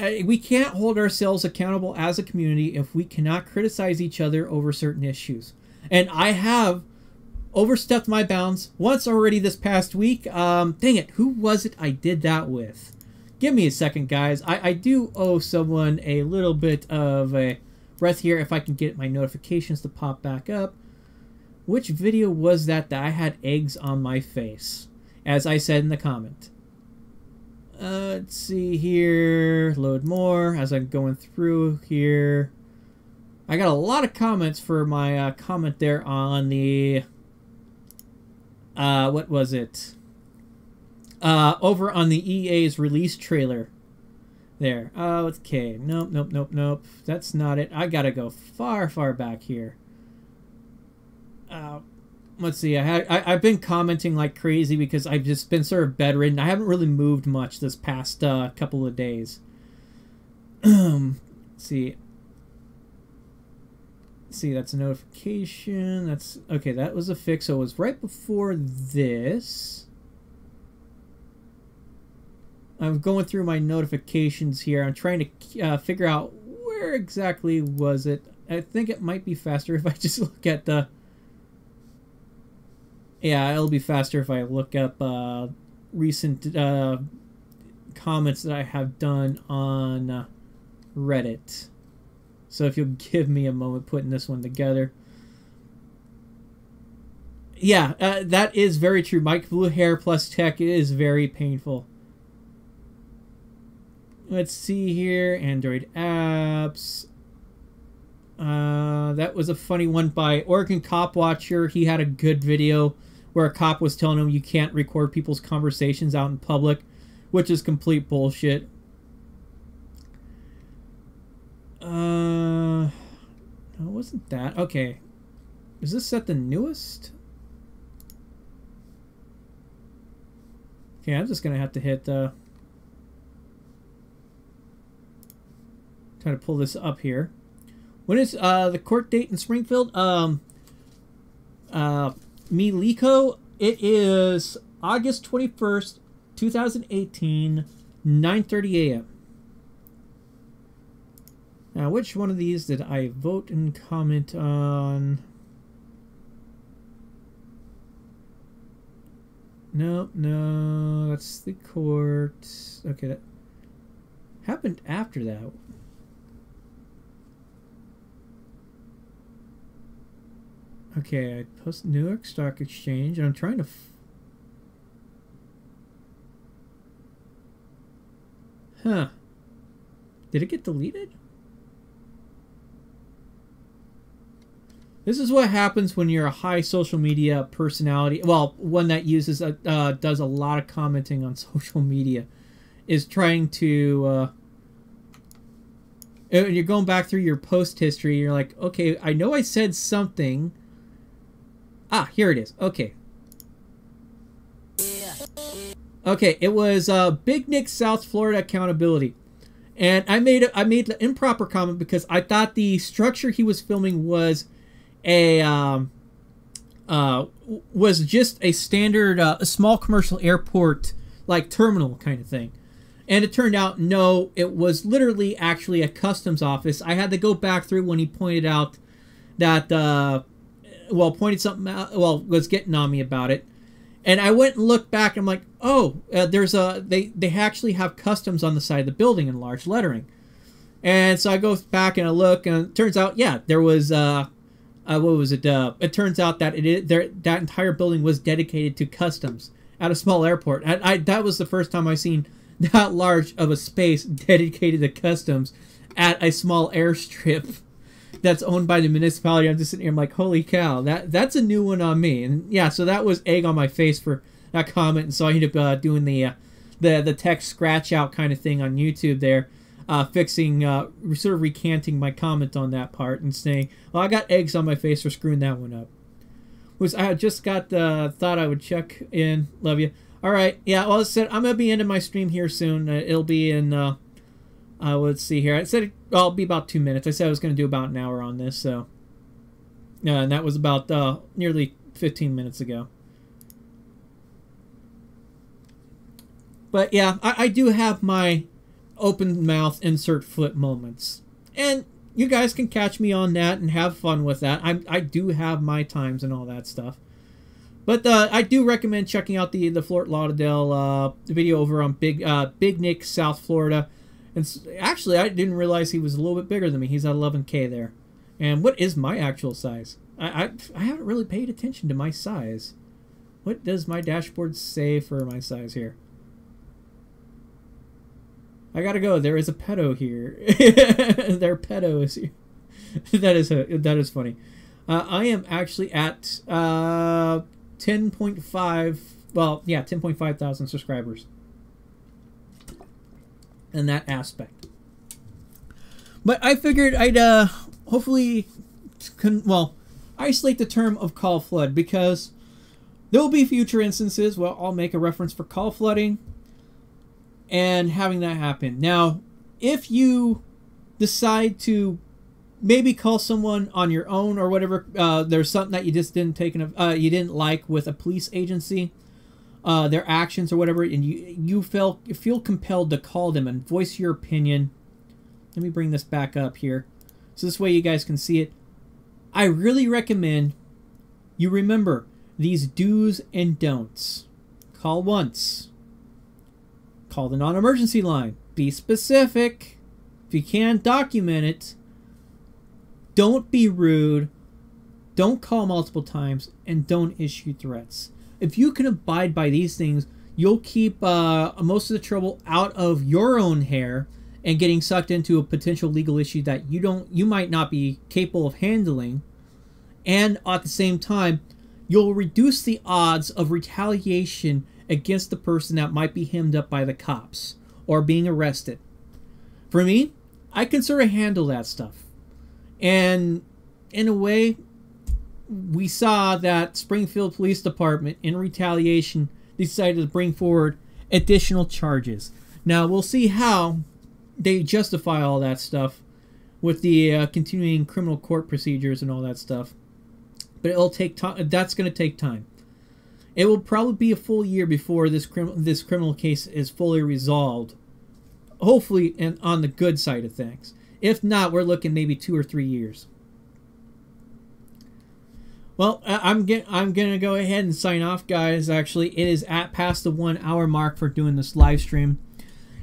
We can't hold ourselves accountable as a community if we cannot criticize each other over certain issues. And I have overstepped my bounds once already this past week. Dang it, who was it I did that with? Give me a second, guys. I do owe someone a little bit of a breath here if I can get my notifications to pop back up. Which video was that I had eggs on my face? As I said in the comment. Let's see here. Load more as I'm going through here. I got a lot of comments for my comment there on the... what was it? Over on the EA's release trailer. There. Okay. Nope. That's not it. I gotta go far back here. Let's see. I've been commenting like crazy because I've just been sort of bedridden. I haven't really moved much this past couple of days. Let's see. See, that's a notification. That's okay. That was a fix. So it was right before this. I'm going through my notifications here. I'm trying to figure out where exactly was it. I think it might be faster if I just look at the... Yeah, it'll be faster if I look up recent comments that I have done on Reddit. So if you'll give me a moment putting this one together. Yeah, that is very true. Mike Bluehair plus tech is very painful. Let's see here. Android apps. That was a funny one by Oregon Cop Watcher. He had a good video where a cop was telling him you can't record people's conversations out in public, which is complete bullshit. No, it wasn't that. Okay. Is this set the newest? Okay, I'm just gonna have to hit try to pull this up here. When is the court date in Springfield? Miliko, it is August 21st, 2018, 9:30 a.m. Now, which one of these did I vote and comment on? No, that's the court. Okay, that happened after that. Okay, I post New York Stock Exchange, and I'm trying to... Huh. Did it get deleted? This is what happens when you're a high social media personality. Well, one that uses does a lot of commenting on social media. Is trying to... you're going back through your post history, you're like, okay, I know I said something... Ah, here it is. Okay. Okay, it was Big Nick South Florida Accountability. And I made the improper comment because I thought the structure he was filming was was just a standard a small commercial airport like terminal kind of thing. And it turned out no, it was literally actually a customs office. I had to go back through when he pointed out that pointed something out, was getting on me about it. And I went and looked back and I'm like, oh, there's they actually have customs on the side of the building in large lettering. And so I go back and I look and it turns out, yeah, there was, what was it? It turns out that that entire building was dedicated to customs at a small airport. That was the first time I seen that large of a space dedicated to customs at a small airstrip that's owned by the municipality. I'm just sitting here, I'm like, holy cow, that's a new one on me. And yeah, so that was egg on my face for that comment. And so I ended up doing the text scratch out kind of thing on YouTube there. fixing, sort of recanting my comment on that part and saying, well, I got eggs on my face for screwing that one up. I just got thought I would check in. Love you. All right. Yeah. Well, I said I'm gonna be ending my stream here soon. It'll be in. Let's see here. I said it'll be about 2 minutes. I said I was gonna do about an hour on this. So. And that was about nearly 15 minutes ago. But yeah, I do have my open mouth insert foot moments, and you guys can catch me on that and have fun with that. I do have my times and all that stuff. But I do recommend checking out the Fort Lauderdale video over on Big Nick, South Florida. And actually, I didn't realize he was a little bit bigger than me. He's at 11K there. And what is my actual size? I haven't really paid attention to my size. What does my dashboard say for my size here? I gotta go. There is a pedo here. There are pedos here. that is funny. I am actually at 10.5. Well, yeah, 10.5 thousand subscribers. In that aspect. But I figured I'd hopefully isolate the term of call flood, because there will be future instances where I'll make a reference for call flooding and having that happen. Now, if you decide to maybe call someone on your own or whatever, there's something that you just didn't you didn't like with a police agency, their actions or whatever, and you feel compelled to call them and voice your opinion. Let me bring this back up here, so this way you guys can see it. I really recommend you remember these do's and don'ts. Call once. Call the non-emergency line. Be specific. If you can, document it. Don't be rude. Don't call multiple times. And don't issue threats. If you can abide by these things, you'll keep most of the trouble out of your own hair and getting sucked into a potential legal issue that you might not be capable of handling. And at the same time, you'll reduce the odds of retaliation against the person that might be hemmed up by the cops or being arrested. For me, I can sort of handle that stuff. And in a way, we saw that Springfield Police Department, in retaliation, decided to bring forward additional charges. Now, we'll see how they justify all that stuff with the continuing criminal court procedures and all that stuff. But it'll take time. That's going to take time. It will probably be a full year before this criminal case is fully resolved. Hopefully, and on the good side of things. If not, we're looking maybe 2 or 3 years. Well, I'm gonna go ahead and sign off, guys. Actually, it is past the 1 hour mark for doing this live stream,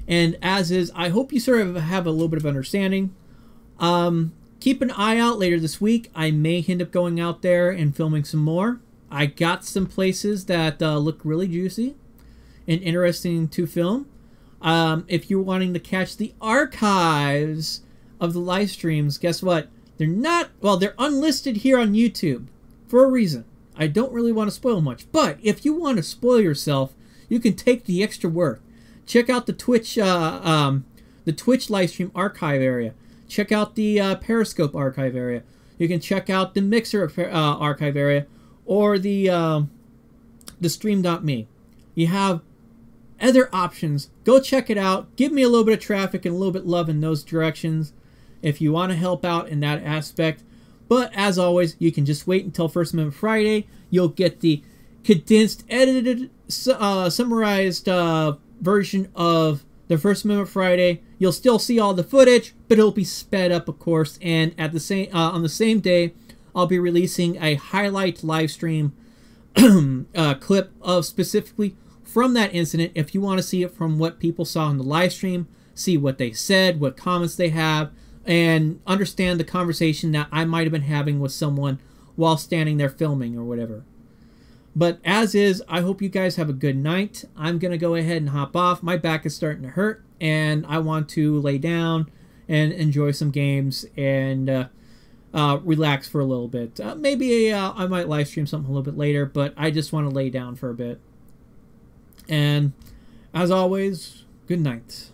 and as is, I hope you sort of have a little bit of understanding. Keep an eye out later this week. I may end up going out there and filming some more. I got some places that look really juicy and interesting to film. If you're wanting to catch the archives of the live streams, guess what? They're not, well, they're unlisted here on YouTube for a reason. I don't really want to spoil much, but if you want to spoil yourself, you can take the extra work. Check out the Twitch live stream archive area. Check out the Periscope archive area. You can check out the Mixer archive area, or the Stream.me. You have other options. Go check it out. Give me a little bit of traffic and a little bit of love in those directions if you want to help out in that aspect. But as always, you can just wait until First Amendment Friday. You'll get the condensed, edited, summarized version of the First Amendment Friday. You'll still see all the footage, but it'll be sped up, of course. And at the same on the same day, I'll be releasing a highlight live stream clip of specifically from that incident. If you want to see it from what people saw in the live stream, see what they said, what comments they have, and understand the conversation that I might have been having with someone while standing there filming or whatever. But as is, I hope you guys have a good night. I'm going to go ahead and hop off. My back is starting to hurt, and I want to lay down and enjoy some games and relax for a little bit. Maybe I might live stream something a little bit later, but I just want to lay down for a bit. And as always, good night.